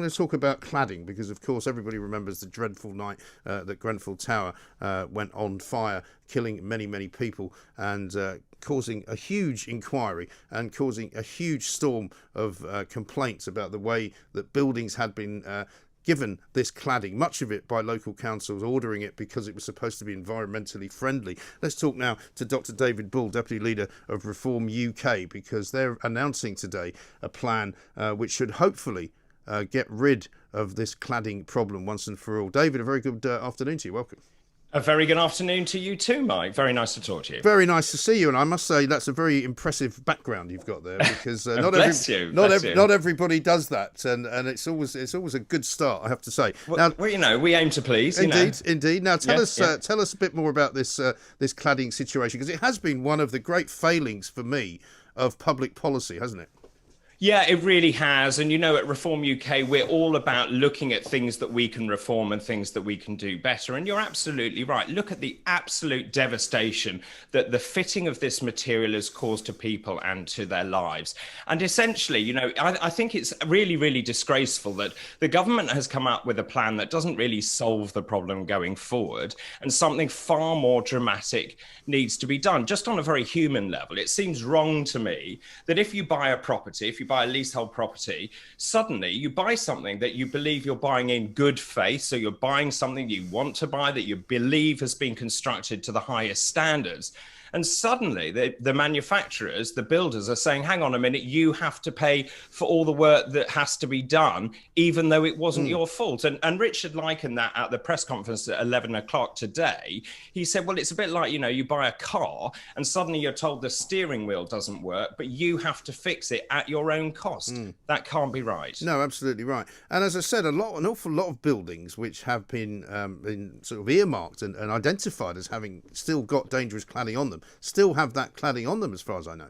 I'm going to talk about cladding because, of course, everybody remembers the dreadful night that Grenfell Tower went on fire, killing many, many people and causing a huge inquiry and causing a huge storm of complaints about the way that buildings had been given this cladding, much of it by local councils ordering it because it was supposed to be environmentally friendly. Let's talk now to Dr. David Bull, Deputy Leader of Reform UK, because they're announcing today a plan which should hopefully get rid of this cladding problem once and for all. David, a very good afternoon to you. Welcome. A very good afternoon to you too, Mike. Very nice to talk to you. Very nice to see you, and I must say that's a very impressive background you've got there, because not everybody does that, and it's always a good start, I have to say. Well, we aim to please. Indeed. Now tell us a bit more about this cladding situation, because it has been one of the great failings for me of public policy, hasn't it? Yeah, it really has. And, at Reform UK, we're all about looking at things that we can reform and things that we can do better. And you're absolutely right. Look at the absolute devastation that the fitting of this material has caused to people and to their lives. And essentially, I think it's really, really disgraceful that the government has come up with a plan that doesn't really solve the problem going forward. And something far more dramatic needs to be done. Just on a very human level, it seems wrong to me that if you buy a property, if you buy a leasehold property, suddenly you buy something that you believe you're buying in good faith. So you're buying something you want to buy that you believe has been constructed to the highest standards. And suddenly the manufacturers, the builders are saying, hang on a minute, you have to pay for all the work that has to be done, even though it wasn't your fault. And Richard likened that at the press conference at 11 o'clock today. He said, well, it's a bit like, you buy a car and suddenly you're told the steering wheel doesn't work, but you have to fix it at your own cost. That can't be right. No, absolutely right. And as I said, an awful lot of buildings which have been sort of earmarked and identified as having still got dangerous cladding on them still have that cladding on them, as far as I know.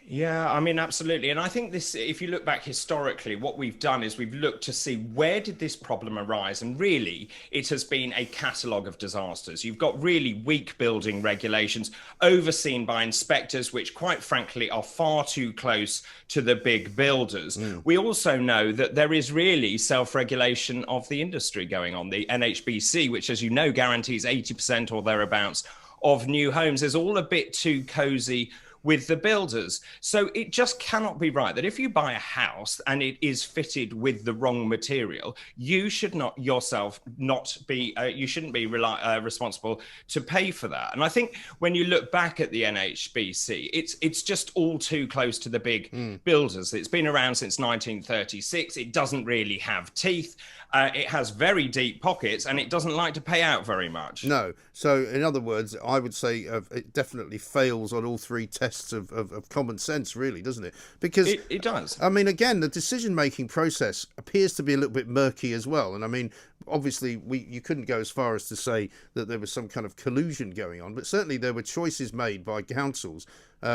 Yeah, I mean, absolutely. And I think this, if you look back historically, what we've done is we've looked to see where did this problem arise? And really, it has been a catalogue of disasters. You've got really weak building regulations overseen by inspectors, which quite frankly are far too close to the big builders. We also know that there is really self-regulation of the industry going on. The NHBC, which, as you know, guarantees 80% or thereabouts of new homes, is all a bit too cozy with the builders. So it just cannot be right that if you buy a house and it is fitted with the wrong material, you should not yourself you shouldn't be responsible to pay for that. And I think when you look back at the NHBC, it's just all too close to the big builders. It's been around since 1936. It doesn't really have teeth. It has very deep pockets, and it doesn't like to pay out very much. No. So, in other words, I would say it definitely fails on all three tests of common sense, really, doesn't it? Because it does. I mean, again, the decision-making process appears to be a little bit murky as well. And I mean, obviously, you couldn't go as far as to say that there was some kind of collusion going on, but certainly there were choices made by councils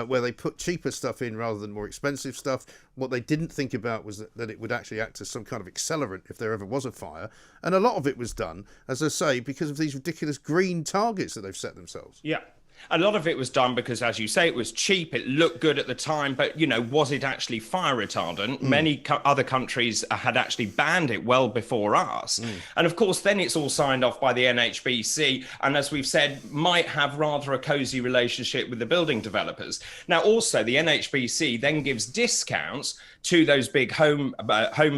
where they put cheaper stuff in rather than more expensive stuff. What they didn't think about was that it would actually act as some kind of accelerant if there ever was a fire. And a lot of it was done, as I say, because of these ridiculous green targets that they've set themselves. Yeah. A lot of it was done because, as you say, it was cheap. It looked good at the time, but, was it actually fire retardant? Many other countries had actually banned it well before us. And of course, then it's all signed off by the NHBC. And as we've said, might have rather a cozy relationship with the building developers. Now, also, the NHBC then gives discounts to those big home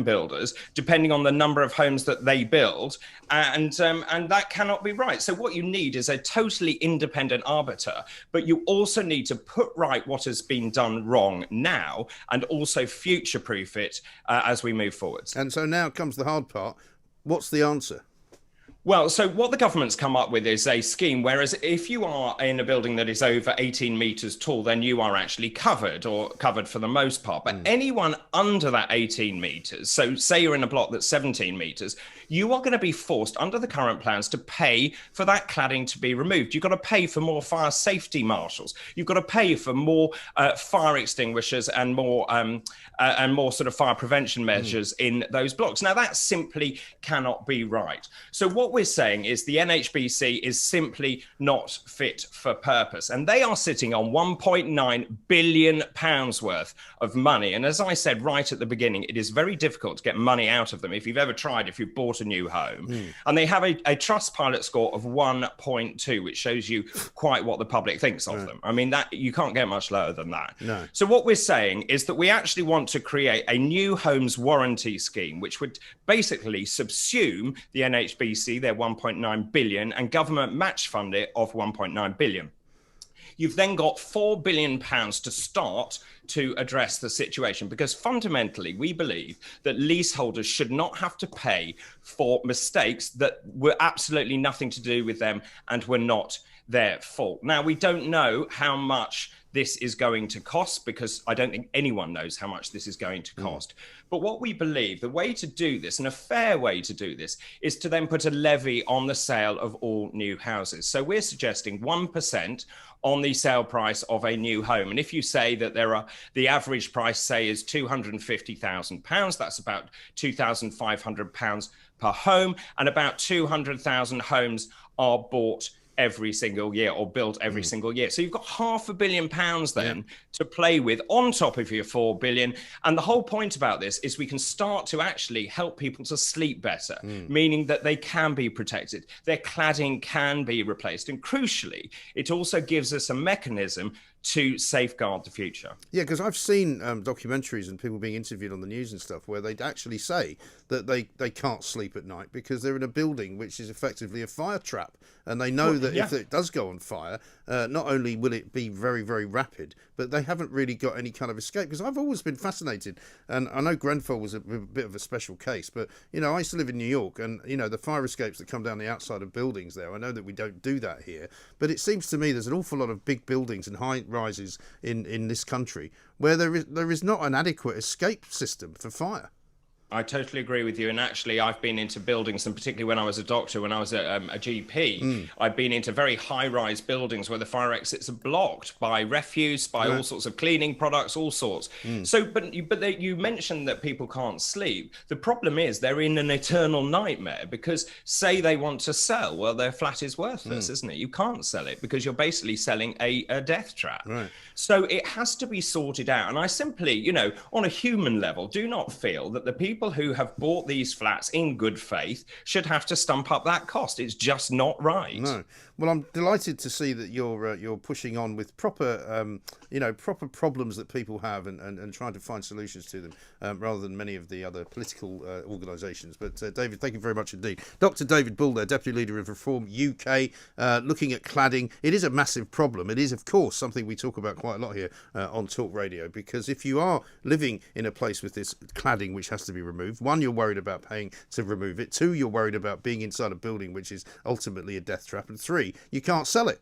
builders, depending on the number of homes that they build. And that cannot be right. So what you need is a totally independent arbiter, but you also need to put right what has been done wrong now and also future-proof it as we move forwards. And so now comes the hard part. What's the answer? Well, so what the government's come up with is a scheme, whereas if you are in a building that is over 18 metres tall, then you are actually covered for the most part. But anyone under that 18 metres, so say you're in a block that's 17 metres, you are going to be forced under the current plans to pay for that cladding to be removed. You've got to pay for more fire safety marshals. You've got to pay for more fire extinguishers and more sort of fire prevention measures in those blocks. Now, that simply cannot be right. So what what we're saying is the NHBC is simply not fit for purpose. And they are sitting on £1.9 billion worth of money. And as I said right at the beginning, it is very difficult to get money out of them if you've ever tried, if you've bought a new home. And they have a Trustpilot score of 1.2, which shows you quite what the public thinks of them. I mean, that you can't get much lower than that. No. So what we're saying is that we actually want to create a new homes warranty scheme, which would basically subsume the NHBC, their 1.9 billion, and government match fund it of 1.9 billion. You've then got £4 billion to start to address the situation, because fundamentally we believe that leaseholders should not have to pay for mistakes that were absolutely nothing to do with them and were not their fault. Now, we don't know how much this is going to cost, because I don't think anyone knows how much this is going to cost. But what we believe, the way to do this, and a fair way to do this, is to then put a levy on the sale of all new houses. So we're suggesting 1% on the sale price of a new home. And if you say that the average price, say, is £250,000, that's about £2,500 per home, and about 200,000 homes are bought every single year, or built every single year. So you've got £500 million then to play with on top of your 4 billion. And the whole point about this is we can start to actually help people to sleep better, meaning that they can be protected, their cladding can be replaced. And crucially, it also gives us a mechanism to safeguard the future. Yeah, because I've seen documentaries and people being interviewed on the news and stuff where they'd actually say that they can't sleep at night because they're in a building which is effectively a fire trap. And they know that if it does go on fire, not only will it be very, very rapid, but they haven't really got any kind of escape. Because I've always been fascinated, and I know Grenfell was a bit of a special case, but, you know, I used to live in New York, and, you know, the fire escapes that come down the outside of buildings there, I know that we don't do that here, but it seems to me there's an awful lot of big buildings and high rises in this country where there is not an adequate escape system for fire. I totally agree with you. And actually, I've been into buildings, and particularly when I was a doctor, when I was a GP, I've been into very high-rise buildings where the fire exits are blocked by refuse, by all sorts of cleaning products, all sorts. So, but you mentioned that people can't sleep. The problem is they're in an eternal nightmare, because say they want to sell, well, their flat is worthless, isn't it? You can't sell it because you're basically selling a death trap. Right. So it has to be sorted out. And I simply, you know, on a human level, do not feel that the people who have bought these flats in good faith should have to stump up that cost. It's just not right. No. Well, I'm delighted to see that you're pushing on with proper, proper problems that people have, and trying to find solutions to them, rather than many of the other political organisations. But David, thank you very much indeed. Dr. David Bull there, Deputy Leader of Reform UK, looking at cladding. It is a massive problem. It is, of course, something we talk about quite a lot here on Talk Radio, because if you are living in a place with this cladding which has to be removed, one, you're worried about paying to remove it. Two, you're worried about being inside a building which is ultimately a death trap. And three, you can't sell it.